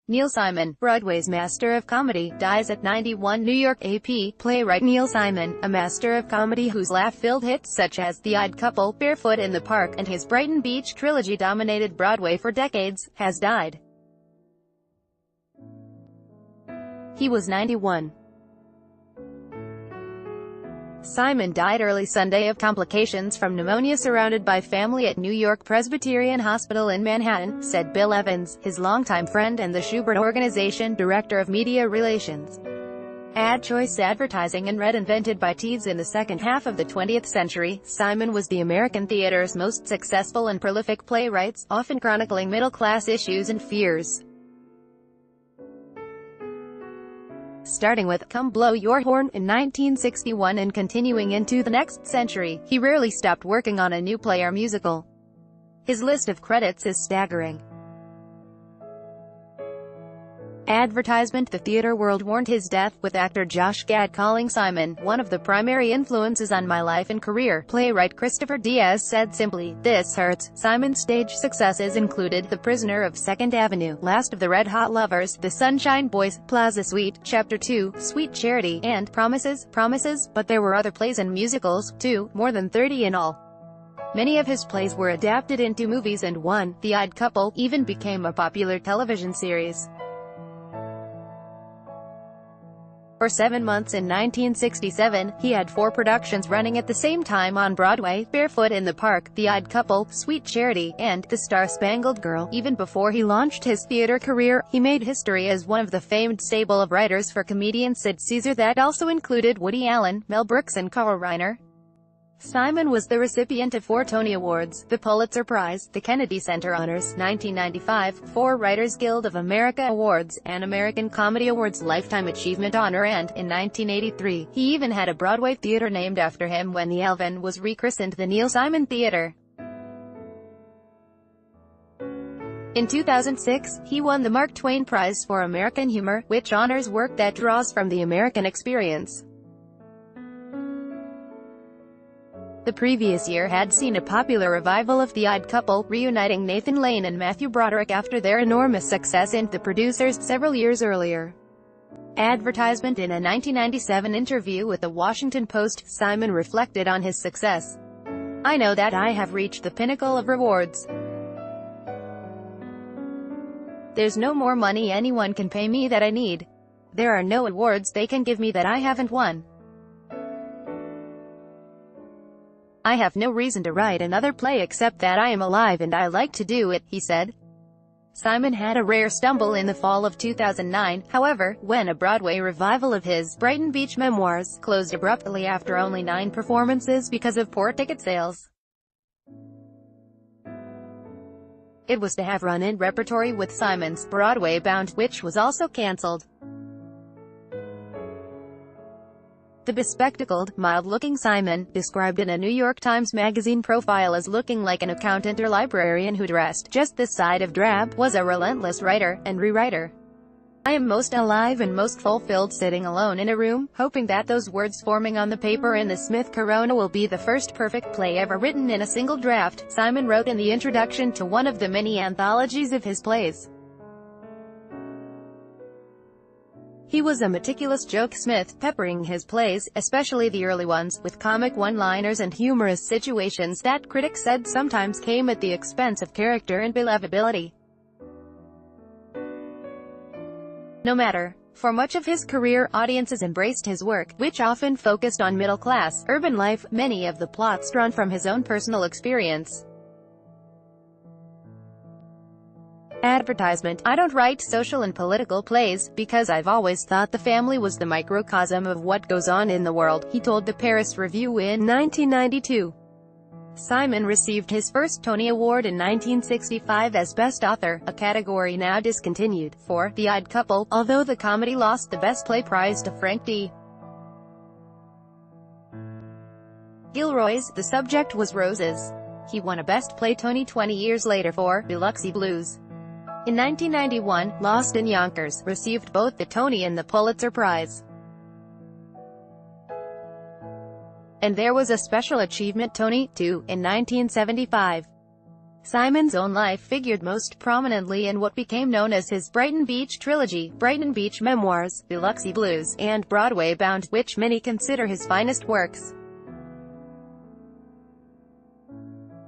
Neil Simon, Broadway's master of comedy, dies at 91. New York. AP. Playwright Neil Simon, a master of comedy whose laugh-filled hits such as The Odd Couple, Barefoot in the Park, and his Brighton Beach trilogy dominated Broadway for decades, has died. He was 91. Simon died early Sunday of complications from pneumonia surrounded by family at New York Presbyterian Hospital in Manhattan, said Bill Evans, his longtime friend and the Shubert Organization Director of Media Relations. Ad choice advertising and read invented by Teeds in the second half of the 20th century, Simon was the American theater's most successful and prolific playwright, often chronicling middle-class issues and fears. Starting with Come Blow Your Horn in 1961 and continuing into the next century, he rarely stopped working on a new play or musical. His list of credits is staggering. Advertisement. The theater world mourned his death, with actor Josh Gad calling Simon one of the primary influences on my life and career. Playwright Christopher Diaz said simply, "This hurts." Simon's stage successes included The Prisoner of Second Avenue, Last of the Red Hot Lovers, The Sunshine Boys, Plaza Suite, Chapter 2, Sweet Charity, and Promises, but there were other plays and musicals, too, more than 30 in all. Many of his plays were adapted into movies and one, The Odd Couple, even became a popular television series. For 7 months in 1967, he had 4 productions running at the same time on Broadway: Barefoot in the Park, The Odd Couple, Sweet Charity, and The Star-Spangled Girl. Even before he launched his theater career, he made history as one of the famed stable of writers for comedian Sid Caesar that also included Woody Allen, Mel Brooks and Carl Reiner. Simon was the recipient of 4 Tony Awards, the Pulitzer Prize, the Kennedy Center Honors, 1995, 4 Writers Guild of America Awards, an American Comedy Awards Lifetime Achievement Honor, and, in 1983, he even had a Broadway theater named after him when the Elvin was rechristened the Neil Simon Theater. In 2006, he won the Mark Twain Prize for American Humor, which honors work that draws from the American experience. The previous year had seen a popular revival of The Odd Couple, reuniting Nathan Lane and Matthew Broderick after their enormous success in The Producers several years earlier. Advertisement. In a 1997 interview with The Washington Post, Simon reflected on his success. "I know that I have reached the pinnacle of rewards. There's no more money anyone can pay me that I need. There are no awards they can give me that I haven't won. I have no reason to write another play except that I am alive and I like to do it," he said. Simon had a rare stumble in the fall of 2009, however, when a Broadway revival of his Brighton Beach memoirs closed abruptly after only 9 performances because of poor ticket sales. It was to have run in repertory with Simon's Broadway Bound, which was also cancelled. The bespectacled, mild-looking Simon, described in a New York Times Magazine profile as looking like an accountant or librarian who dressed just this side of drab, was a relentless writer and rewriter. "I am most alive and most fulfilled sitting alone in a room, hoping that those words forming on the paper in the Smith Corona will be the first perfect play ever written in a single draft," Simon wrote in the introduction to one of the many anthologies of his plays. He was a meticulous joke-smith, peppering his plays, especially the early ones, with comic one-liners and humorous situations that critics said sometimes came at the expense of character and believability. No matter. For much of his career, audiences embraced his work, which often focused on middle-class, urban life, many of the plots drawn from his own personal experience. Advertisement. "I don't write social and political plays, because I've always thought the family was the microcosm of what goes on in the world," he told the Paris Review in 1992. Simon received his first Tony Award in 1965 as Best Author, a category now discontinued, for The Odd Couple, although the comedy lost the Best Play prize to Frank D. Gilroy's The Subject Was Roses. He won a Best Play Tony 20 years later for Biloxi Blues. In 1991, Lost in Yonkers received both the Tony and the Pulitzer Prize. And there was a Special Achievement Tony, too, in 1975. Simon's own life figured most prominently in what became known as his Brighton Beach trilogy, Brighton Beach Memoirs, Biloxi Blues, and Broadway Bound, which many consider his finest works.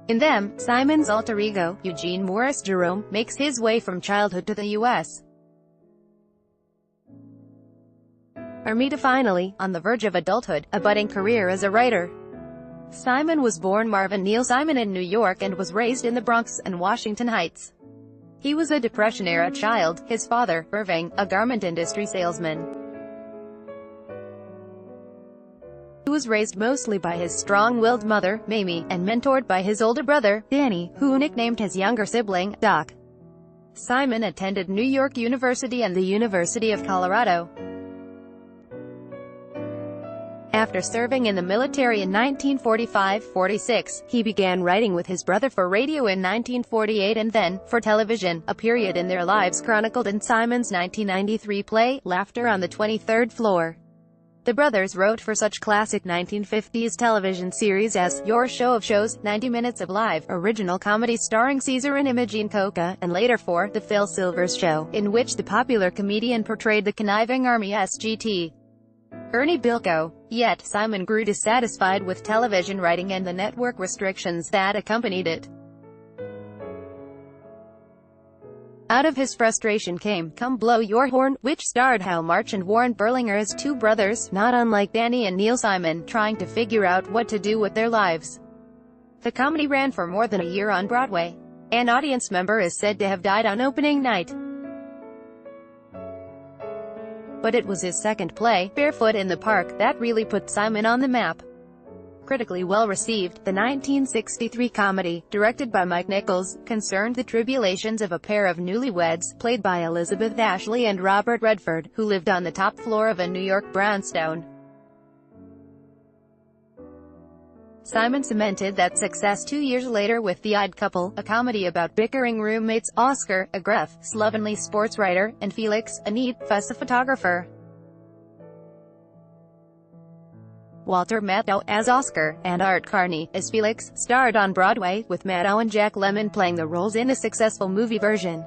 In them, Simon's alter ego, Eugene Morris Jerome, makes his way from childhood to the U.S. Army to finally, on the verge of adulthood, a budding career as a writer. Simon was born Marvin Neil Simon in New York and was raised in the Bronx and Washington Heights. He was a Depression-era child, his father, Irving, a garment industry salesman. He was raised mostly by his strong-willed mother, Mamie, and mentored by his older brother, Danny, who nicknamed his younger sibling, Doc. Simon attended New York University and the University of Colorado. After serving in the military in 1945-46, he began writing with his brother for radio in 1948 and then, for television, a period in their lives chronicled in Simon's 1993 play, Laughter on the 23rd Floor. The brothers wrote for such classic 1950s television series as Your Show of Shows, 90 Minutes of Live, original comedy starring Caesar and Imogene Coca, and later for The Phil Silvers Show, in which the popular comedian portrayed the conniving Army SGT. Ernie Bilko. Yet, Simon grew dissatisfied with television writing and the network restrictions that accompanied it. Out of his frustration came Come Blow Your Horn, which starred Hal March and Warren Berlinger as two brothers, not unlike Danny and Neil Simon, trying to figure out what to do with their lives. The comedy ran for more than a year on Broadway. An audience member is said to have died on opening night. But it was his second play, Barefoot in the Park, that really put Simon on the map. Critically well-received, the 1963 comedy, directed by Mike Nichols, concerned the tribulations of a pair of newlyweds, played by Elizabeth Ashley and Robert Redford, who lived on the top floor of a New York brownstone. Simon cemented that success 2 years later with The Odd Couple, a comedy about bickering roommates, Oscar, a gruff, slovenly sports writer, and Felix, a neat, fussy photographer. Walter Matthau as Oscar, and Art Carney as Felix, starred on Broadway, with Matthau and Jack Lemmon playing the roles in a successful movie version.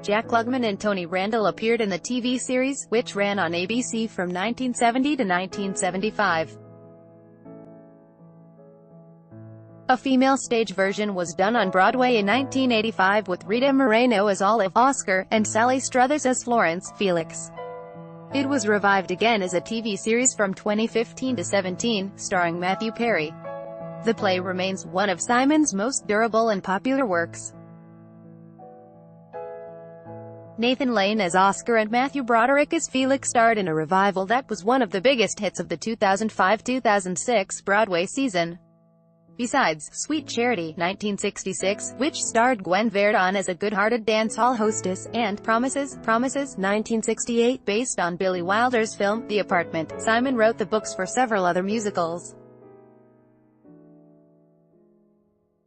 Jack Klugman and Tony Randall appeared in the TV series, which ran on ABC from 1970 to 1975. A female stage version was done on Broadway in 1985 with Rita Moreno as Olive, Oscar, and Sally Struthers as Florence, Felix. It was revived again as a TV series from 2015 to 17, starring Matthew Perry. The play remains one of Simon's most durable and popular works. Nathan Lane as Oscar and Matthew Broderick as Felix starred in a revival that was one of the biggest hits of the 2005-2006 Broadway season. Besides, Sweet Charity, 1966, which starred Gwen Verdon as a good-hearted dance hall hostess, and Promises, 1968, based on Billy Wilder's film, The Apartment, Simon wrote the books for several other musicals.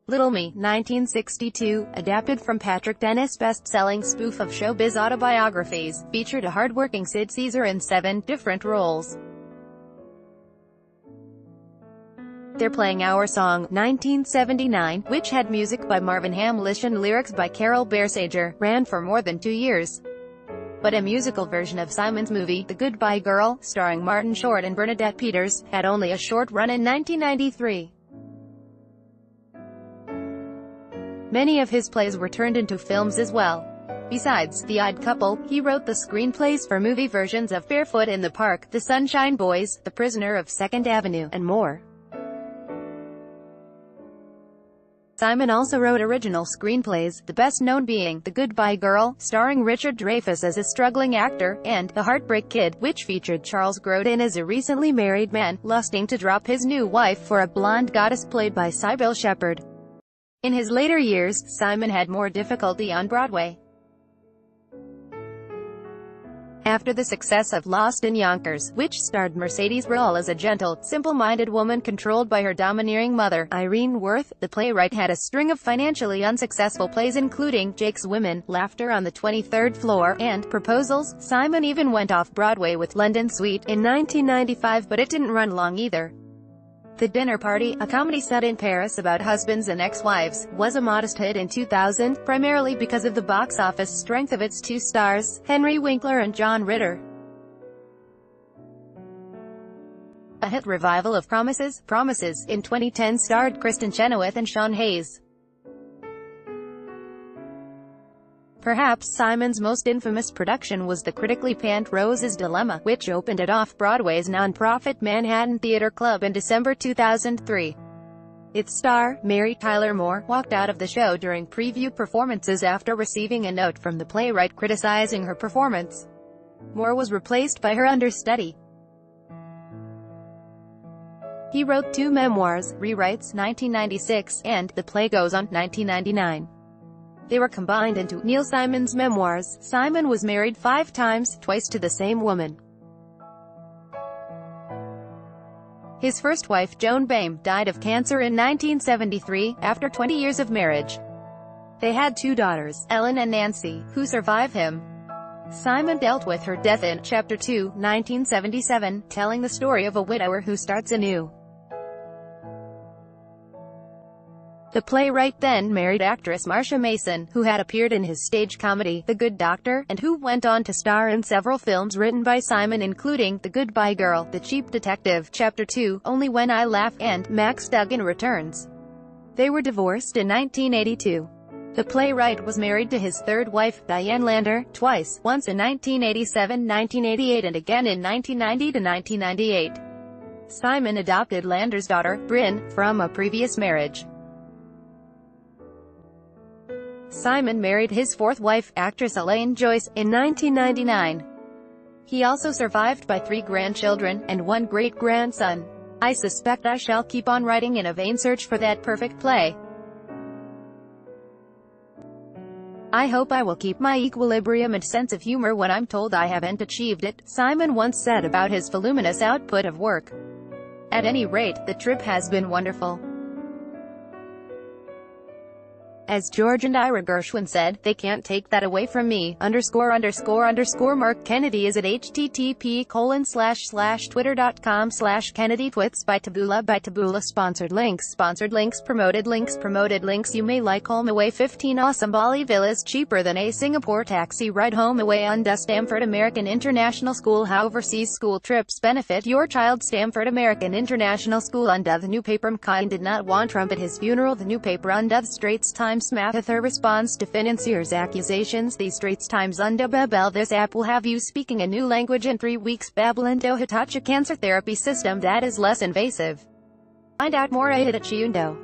Little Me, 1962, adapted from Patrick Dennis' best-selling spoof of showbiz autobiographies, featured a hard-working Sid Caesar in 7 different roles. They're Playing Our Song, 1979, which had music by Marvin Hamlish and lyrics by Carol Baersager, ran for more than 2 years. But a musical version of Simon's movie, The Goodbye Girl, starring Martin Short and Bernadette Peters, had only a short run in 1993. Many of his plays were turned into films as well. Besides The Odd Couple, he wrote the screenplays for movie versions of Barefoot in the Park, The Sunshine Boys, The Prisoner of Second Avenue, and more. Simon also wrote original screenplays, the best known being The Goodbye Girl, starring Richard Dreyfuss as a struggling actor, and The Heartbreak Kid, which featured Charles Grodin as a recently married man, lusting to drop his new wife for a blonde goddess played by Sybil Shepherd. In his later years, Simon had more difficulty on Broadway. After the success of Lost in Yonkers, which starred Mercedes Ruehl as a gentle, simple-minded woman controlled by her domineering mother, Irene Worth, the playwright had a string of financially unsuccessful plays including Jake's Women, Laughter on the 23rd Floor, and Proposals. Simon even went off-Broadway with London Suite in 1995, but it didn't run long either. The Dinner Party, a comedy set in Paris about husbands and ex-wives, was a modest hit in 2000, primarily because of the box office strength of its two stars, Henry Winkler and John Ritter. A hit revival of Promises, in 2010 starred Kristen Chenoweth and Sean Hayes. Perhaps Simon's most infamous production was the critically panned Rose's Dilemma, which opened at Off-Broadway's non-profit Manhattan Theatre Club in December 2003. Its star, Mary Tyler Moore, walked out of the show during preview performances after receiving a note from the playwright criticizing her performance. Moore was replaced by her understudy. He wrote two memoirs, Rewrites, 1996, and The Play Goes On, 1999. They were combined into Neil Simon's memoirs. Simon was married 5 times, twice to the same woman. His first wife, Joan Boehm, died of cancer in 1973, after 20 years of marriage. They had 2 daughters, Ellen and Nancy, who survive him. Simon dealt with her death in Chapter 2, 1977, telling the story of a widower who starts anew. The playwright then married actress Marsha Mason, who had appeared in his stage comedy, The Good Doctor, and who went on to star in several films written by Simon including The Goodbye Girl, The Cheap Detective, Chapter 2, Only When I Laugh, and Max Duggan Returns. They were divorced in 1982. The playwright was married to his third wife, Diane Lander, twice, once in 1987, 1988 and again in 1990 to 1998. Simon adopted Lander's daughter, Bryn, from a previous marriage. Simon married his fourth wife, actress Elaine Joyce, in 1999. He also survived by 3 grandchildren, and 1 great-grandson. I suspect I shall keep on writing in a vain search for that perfect play. I hope I will keep my equilibrium and sense of humor when I'm told I haven't achieved it, Simon once said about his voluminous output of work. At any rate, the trip has been wonderful. As George and Ira Gershwin said, they can't take that away from me, _____ Kennedy is at http://twitter.com/KennedyTwits by Taboola sponsored links promoted links you may like home away 15 awesome Bali villas cheaper than a Singapore taxi ride home away on Stanford American International School how overseas school trips benefit your child Stanford American International School unda the newspaper Mkhian did not want Trump at his funeral the newspaper unda the Straits Times Mathather responds to financiers' accusations the Straits Times unda Babel this app will have you speaking a new language in 3 weeks Babylando Hitachi cancer therapy system that is less invasive. Find out more at Hitachi Undo.